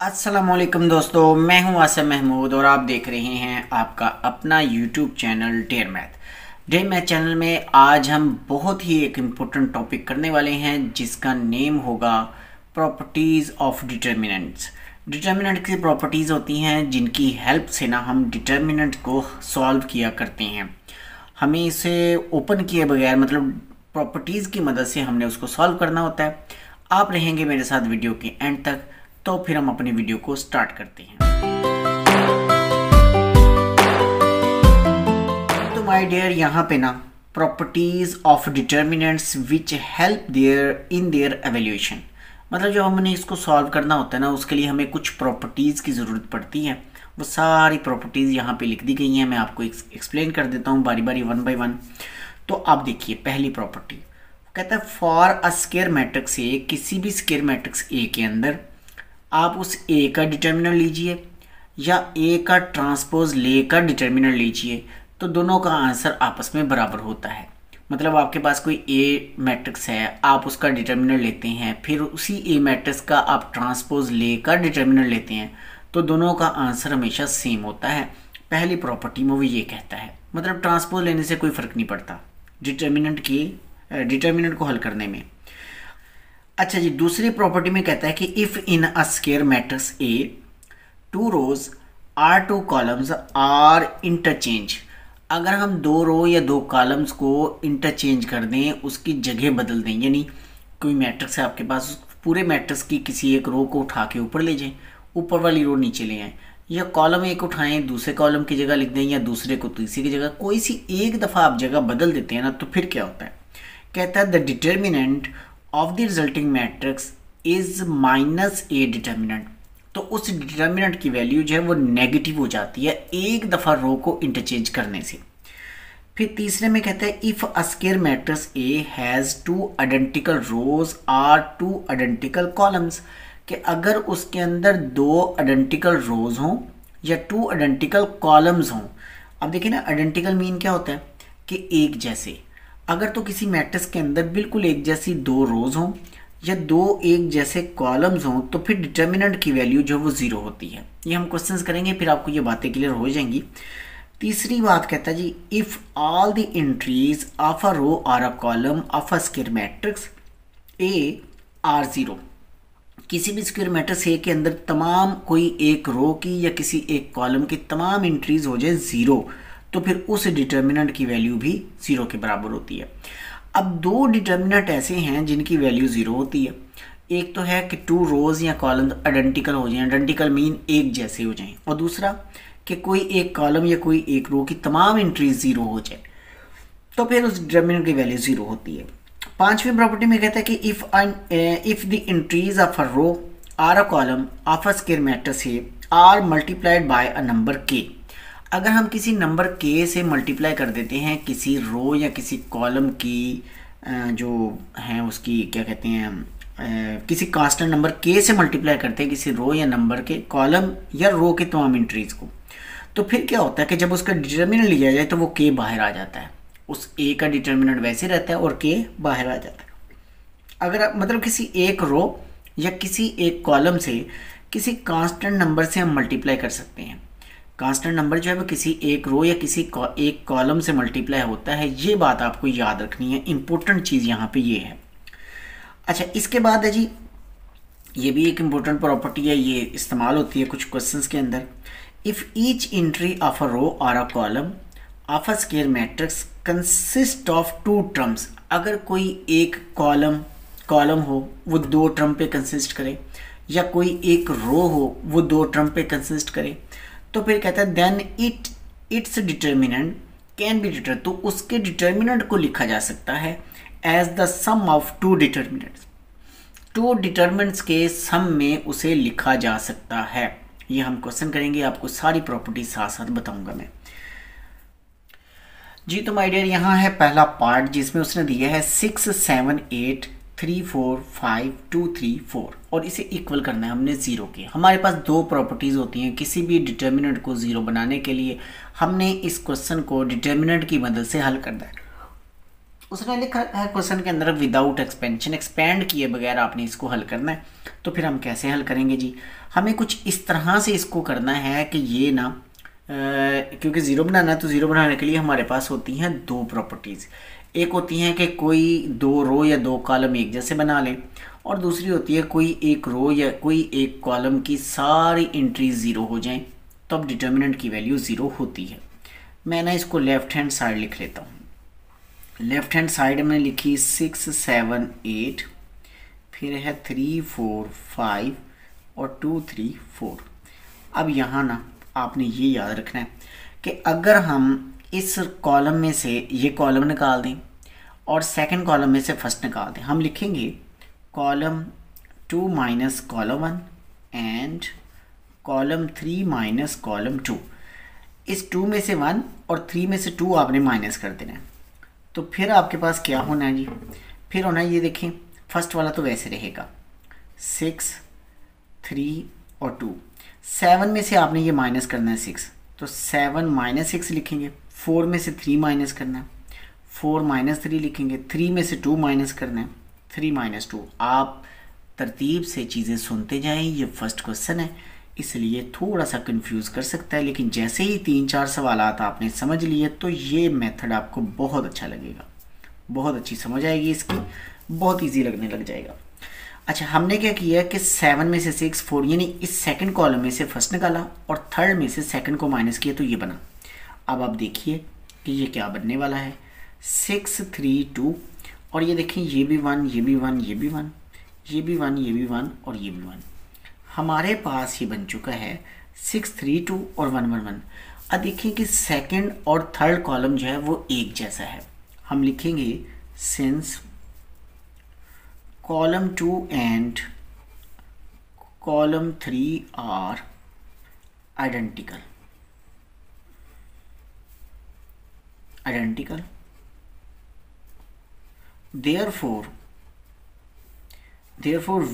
अस्सलामुअलैकुम दोस्तों, मैं हूं आसिम महमूद और आप देख रहे हैं आपका अपना YouTube channel dear math channel में आज हम बहुत ही एक इम्पोर्टेंट टॉपिक करने वाले हैं जिसका नेम होगा प्रॉपर्टीज़ ऑफ डिटर्मिनेंट्स। डिटर्मिनेंट की प्रॉपर्टीज़ होती हैं जिनकी हेल्प से ना हम डिटर्मिनेंट को सॉल्व किया करते हैं। हमें इसे ओपन किए बगैर मतलब प्रॉपर्टीज़ की मदद से हमने उसको सॉल्व करना होता है। आप रहेंगे मेरे साथ वीडियो के एंड तक, तो फिर हम अपनी वीडियो को स्टार्ट करते हैं। तो माय डियर, यहाँ पे ना properties of determinants which help there in their evaluation, मतलब जब हमने इसको सॉल्व करना होता है ना उसके लिए हमें कुछ प्रॉपर्टीज़ की ज़रूरत पड़ती है। वो सारी प्रॉपर्टीज़ यहाँ पे लिख दी गई हैं, मैं आपको एक्सप्लेन कर देता हूँ बारी बारी वन बाय वन। तो आप देखिए, पहली प्रॉपर्टी कहता है फॉर अ स्क्वायर मैट्रिक्स ए, किसी भी स्क्वायर मैट्रिक्स ए के अंदर आप उस ए का डिटर्मिनल लीजिए या ए का ट्रांसपोज ले का डिटर्मिनल लीजिए, तो दोनों का आंसर आपस में बराबर होता है। मतलब आपके पास कोई ए मैट्रिक्स है, आप उसका डिटर्मिनल लेते हैं, फिर उसी ए मैट्रिक्स का आप ट्रांसपोज ले का डिटर्मिनल लेते हैं, तो दोनों का आंसर हमेशा सेम होता है। पहली प्रॉपर्टी में वो ये कहता है, मतलब ट्रांसपोज लेने से कोई फ़र्क नहीं पड़ता डिटर्मिनेंट को हल करने में। अच्छा जी, दूसरी प्रॉपर्टी में कहता है कि if in a square matrix A two rows or two columns are interchange, अगर हम दो रो या दो कॉलम्स को इंटरचेंज कर दें, उसकी जगह बदल दें, यानी कोई मैट्रिक्स है आपके पास, पूरे मैट्रिक्स की किसी एक रो को उठा के ऊपर ले जाएं, ऊपर वाली रो नीचे ले आएँ, या कॉलम एक उठाएं दूसरे कॉलम की जगह लिख दें, या दूसरे को तीसरी की जगह, कोई सी एक दफ़ा आप जगह बदल देते हैं ना, तो फिर क्या होता है। कहता है the determinant of the resulting matrix is minus A determinant, तो उस डिटर्मिनेंट की वैल्यू जो है वो नेगेटिव हो जाती है एक दफ़ा रो को इंटरचेंज करने से। फिर तीसरे में कहता है if a square matrix A has two identical rows or two identical columns, कि अगर उसके अंदर दो आइडेंटिकल रोज हों या टू आइडेंटिकल कॉलम्स हों। अब देखिए ना, आइडेंटिकल मीन क्या होता है कि एक जैसे। अगर तो किसी मैट्रिक्स के अंदर बिल्कुल एक जैसी दो रोज हों या दो एक जैसे कॉलम्स हों, तो फिर डिटर्मिनेंट की वैल्यू जो वो ज़ीरो होती है। ये हम क्वेश्चंस करेंगे, फिर आपको ये बातें क्लियर हो जाएंगी। तीसरी बात कहता है जी, if all the entries of a row or a column of a square matrix A R zero, किसी भी स्क्वायर मैट्रिक्स ए के अंदर तमाम कोई एक रो की या किसी एक कॉलम की तमाम एंट्रीज हो जाए ज़ीरो, तो फिर उस डिटर्मिनेंट की वैल्यू भी ज़ीरो के बराबर होती है। अब दो डिटर्मिनेंट ऐसे हैं जिनकी वैल्यू ज़ीरो होती है। एक तो है कि टू रोज या कॉलम आइडेंटिकल हो जाएं, आइडेंटिकल मीन एक जैसे हो जाएं, और दूसरा कि कोई एक कॉलम या कोई एक रो की तमाम एंट्रीज ज़ीरो हो जाए, तो फिर उस डिटर्मिनेंट की वैल्यू ज़ीरो होती है। पांचवी प्रॉपर्टी में कहता है कि if the entries of a row or a column of a square matrix A are multiplied by a number k, अगर हम किसी नंबर के से मल्टीप्लाई कर देते हैं किसी रो या किसी कॉलम की जो है उसकी क्या कहते हैं, किसी कांस्टेंट नंबर के से मल्टीप्लाई करते हैं किसी रो या नंबर के कॉलम या रो के तमाम एंट्रीज को, तो फिर क्या होता है कि जब उसका डिटर्मिनेंट लिया जाए तो वो के बाहर आ जाता है। उस ए का डिटर्मिनेंट वैसे रहता है और के बाहर आ जाता है। अगर आप मतलब किसी एक रो या किसी एक कॉलम से किसी कांस्टेंट नंबर से हम मल्टीप्लाई कर सकते हैं। कांस्टेंट नंबर जो है वो किसी एक रो या किसी एक कॉलम से मल्टीप्लाई होता है, ये बात आपको याद रखनी है। इंपॉर्टेंट चीज़ यहाँ पे ये है। अच्छा, इसके बाद है जी, ये भी एक इम्पोर्टेंट प्रॉपर्टी है, ये इस्तेमाल होती है कुछ क्वेश्चंस के अंदर। If each entry of a row और a column of a square matrix consist of two terms, अगर कोई एक कॉलम हो वो दो टर्म पे कंसिस्ट करे, या कोई एक रो हो वो दो टर्म पे कंसिस्ट करे, तो फिर कहता है then its determinant can be deter, तो उसके डिटर्मिनेंट को लिखा जा सकता है as the sum of two determinants, two determinants के सम में उसे लिखा जा सकता है। ये हम क्वेश्चन करेंगे, आपको सारी प्रॉपर्टी साथ साथ बताऊंगा मैं जी। तो माय डियर, यहाँ है पहला पार्ट जिसमें उसने दिया है 6 7 8 3 4 5 2 3 4 और इसे इक्वल करना है हमने ज़ीरो के। हमारे पास दो प्रॉपर्टीज़ होती हैं किसी भी डिटर्मिनेंट को ज़ीरो बनाने के लिए। हमने इस क्वेश्चन को डिटर्मिनेंट की मदद से हल करना है। उसने लिखा है क्वेश्चन के अंदर विदाउट एक्सपेंशन, एक्सपेंड किए बगैर आपने इसको हल करना है। तो फिर हम कैसे हल करेंगे जी, हमें कुछ इस तरह से इसको करना है कि ये ना क्योंकि ज़ीरो बनाना है, तो ज़ीरो बनाने के लिए हमारे पास होती हैं दो प्रॉपर्टीज़। एक होती है कि कोई दो रो या दो कॉलम एक जैसे बना लें, और दूसरी होती है कोई एक रो या कोई एक कॉलम की सारी एंट्रीज ज़ीरो हो जाएं, तो अब डिटर्मिनेंट की वैल्यू ज़ीरो होती है। मैं ना इसको लेफ़्ट हैंड साइड लिख लेता हूँ। लेफ्ट हैंड साइड में लिखी 6 7 8, फिर है 3 4 5 और 2 3 4। अब यहाँ ना आपने ये याद रखना है कि अगर हम इस कॉलम में से ये कॉलम निकाल दें और सेकंड कॉलम में से फर्स्ट निकाल दें, हम लिखेंगे column 2 minus column 1 and column 3 minus column 2। इस 2 में से 1 और 3 में से 2 आपने माइनस कर देना है। तो फिर आपके पास क्या होना है जी, फिर होना है ये देखें, फर्स्ट वाला तो वैसे रहेगा 6 3 और 2। 7 में से आपने ये माइनस करना है 6, तो 7 माइनस 6 लिखेंगे। 4 में से 3 माइनस करना है, 4 माइनस 3 लिखेंगे। 3 में से 2 माइनस करना है, 3 माइनस 2। आप तरतीब से चीज़ें सुनते जाएं, ये फर्स्ट क्वेश्चन है इसलिए थोड़ा सा कंफ्यूज कर सकता है, लेकिन जैसे ही 3 4 सवाल आपने समझ लिए तो ये मेथड आपको बहुत अच्छा लगेगा, बहुत अच्छी समझ आएगी इसकी, बहुत इजी लगने लग जाएगा। अच्छा, हमने क्या किया कि 7 में से 6 4 यानी इस सेकंड कॉलम में से फर्स्ट निकाला और थर्ड में से सेकंड को माइनस किया तो ये बना। अब आप देखिए कि ये क्या बनने वाला है, 6 3 2, और ये देखें ये भी 1 ये भी 1 ये भी 1 ये भी 1 ये भी 1 और ये भी 1। हमारे पास ये बन चुका है 6 3 2 और 1 1 1। अब देखिए कि सेकंड और थर्ड कॉलम जो है वो एक जैसा है। हम लिखेंगे since column 2 and column 3 are identical, therefore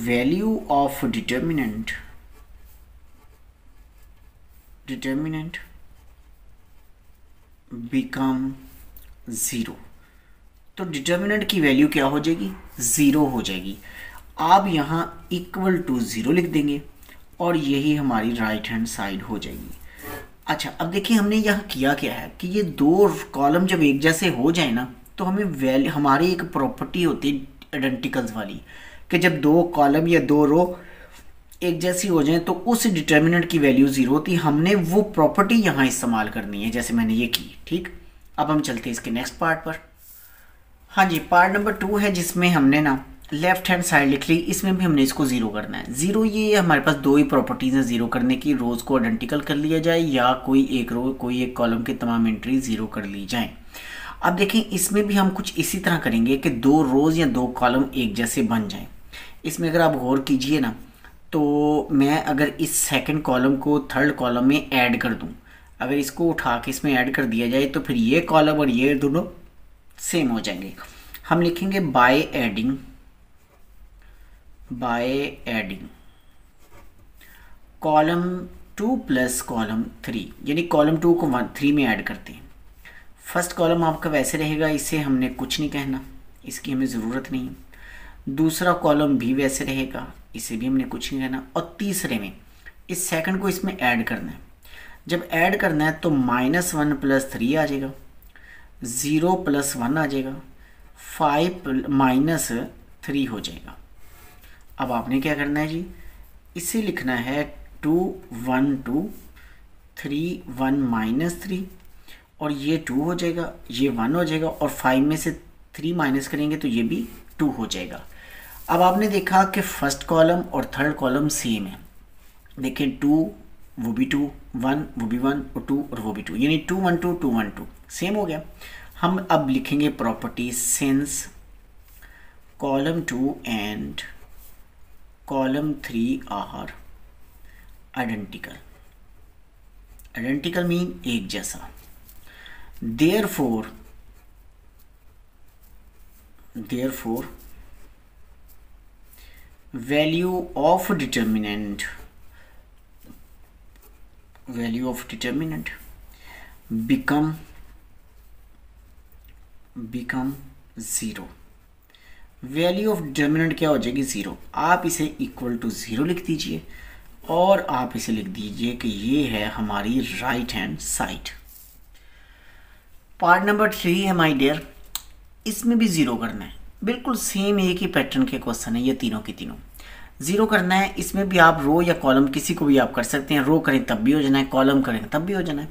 value of determinant become 0। तो डिटर्मिनेंट की वैल्यू क्या हो जाएगी, 0 हो जाएगी। आप यहाँ इक्वल टू 0 लिख देंगे और यही हमारी राइट हैंड साइड हो जाएगी। अच्छा, अब देखिए हमने यहाँ किया क्या है कि ये दो कॉलम जब एक जैसे हो जाए ना, तो हमें वैल्यू, हमारी एक प्रॉपर्टी होती है आइडेंटिकल्स वाली, कि जब दो कॉलम या दो रो एक जैसी हो जाए तो उस डिटर्मिनेंट की वैल्यू 0 होती है। हमने वो प्रॉपर्टी यहाँ इस्तेमाल करनी है जैसे मैंने ये की। ठीक, अब हम चलते हैं इसके नेक्स्ट पार्ट पर। हाँ जी, पार्ट नंबर 2 है जिसमें हमने ना लेफ्ट हैंड साइड लिख ली, इसमें भी हमने इसको 0 करना है। 0 ये हमारे पास दो ही प्रॉपर्टीज़ हैं 0 करने की, रोज़ को आइडेंटिकल कर लिया जाए या कोई एक रो कोई एक कॉलम की तमाम एंट्री 0 कर ली जाए। अब देखें इसमें भी हम कुछ इसी तरह करेंगे कि दो रोज़ या दो कॉलम एक जैसे बन जाएं। इसमें अगर आप गौर कीजिए ना, तो मैं अगर इस सेकंड कॉलम को थर्ड कॉलम में ऐड कर दूं, अगर इसको उठा के इसमें ऐड कर दिया जाए तो फिर ये कॉलम और ये दोनों सेम हो जाएंगे। हम लिखेंगे by adding column 2 plus column 3, यानी कॉलम 2 को 3 में ऐड करते हैं। फर्स्ट कॉलम आपका वैसे रहेगा, इसे हमने कुछ नहीं कहना, इसकी हमें ज़रूरत नहीं है। दूसरा कॉलम भी वैसे रहेगा, इसे भी हमने कुछ नहीं कहना। और तीसरे में इस सेकंड को इसमें ऐड करना है। जब ऐड करना है तो -1 + 3 आ जाएगा, 0 + 1 आ जाएगा, 5 - 3 हो जाएगा। अब आपने क्या करना है जी, इसे लिखना है 2 1 2 3 1 - 3, और ये 2 हो जाएगा, ये 1 हो जाएगा, और 5 में से 3 माइनस करेंगे तो ये भी 2 हो जाएगा। अब आपने देखा कि फर्स्ट कॉलम और थर्ड कॉलम सेम है। देखिए 2 वो भी 2, 1 वो भी 1, और 2 और वो भी 2, यानी 2 1 2 2 1 2 सेम हो गया। हम अब लिखेंगे property since column 2 and column 3 are identical mean एक जैसा। therefore value of determinant become 0। Value of determinant क्या हो जाएगी 0। आप इसे इक्वल टू 0 लिख दीजिए और आप इसे लिख दीजिए कि ये है हमारी right hand side. Part number 3 है माय डियर, इसमें भी 0 करना है। बिल्कुल सेम एक ही पैटर्न के क्वेश्चन है ये तीनों के तीनों। 0 करना है, इसमें भी आप रो या कॉलम किसी को भी आप कर सकते हैं। रो करें तब भी हो जाना है, कॉलम करें तब भी हो जाना है।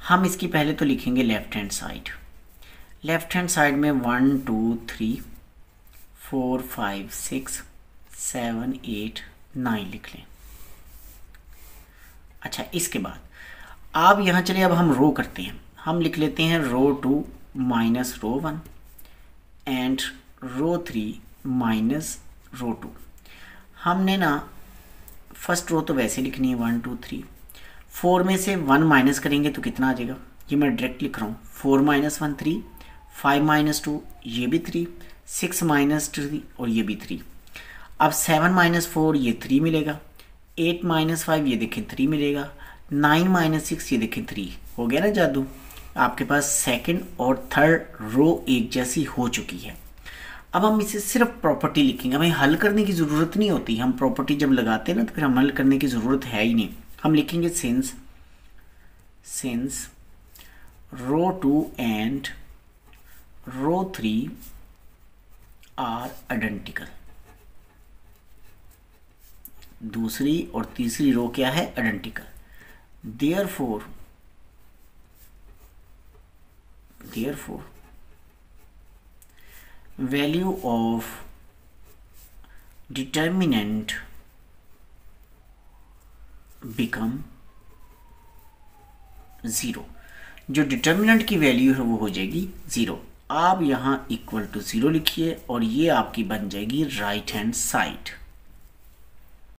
हम इसकी पहले तो लिखेंगे left hand side. Left hand side में 1 2 3 4 5 6 7 8 9 लिख लें। अच्छा, इसके बाद आप यहाँ चलिए, अब हम रो करते हैं। हम लिख लेते हैं row 2 minus row 1 and row 3 minus row 2। हमने ना फर्स्ट रो तो वैसे लिखनी है 1 2 3। 4 में से 1 माइनस करेंगे तो कितना आ जाएगा, ये मैं डायरेक्ट लिख रहा हूँ। 4 माइनस 1 3, 5 माइनस 2 ये भी 3, 6 माइनस 3 और ये भी 3। अब 7 माइनस 4 ये 3 मिलेगा, 8 माइनस 5 ये देखें 3 मिलेगा, 9 माइनस 6 ये देखें 3। हो गया ना जादू, आपके पास सेकंड और थर्ड रो एक जैसी हो चुकी है। अब हम इसे सिर्फ प्रॉपर्टी लिखेंगे, हमें हल करने की ज़रूरत नहीं होती। हम प्रॉपर्टी जब लगाते हैं ना तो फिर हम हल करने की ज़रूरत है ही नहीं। हम लिखेंगे since row 2 and row 3 are identical. दूसरी और तीसरी रो क्या है, identical. Therefore value of determinant become 0। जो डिटर्मिनेंट की वैल्यू है वो हो जाएगी 0। आप यहाँ इक्वल टू 0 लिखिए और ये आपकी बन जाएगी राइट हैंड साइड।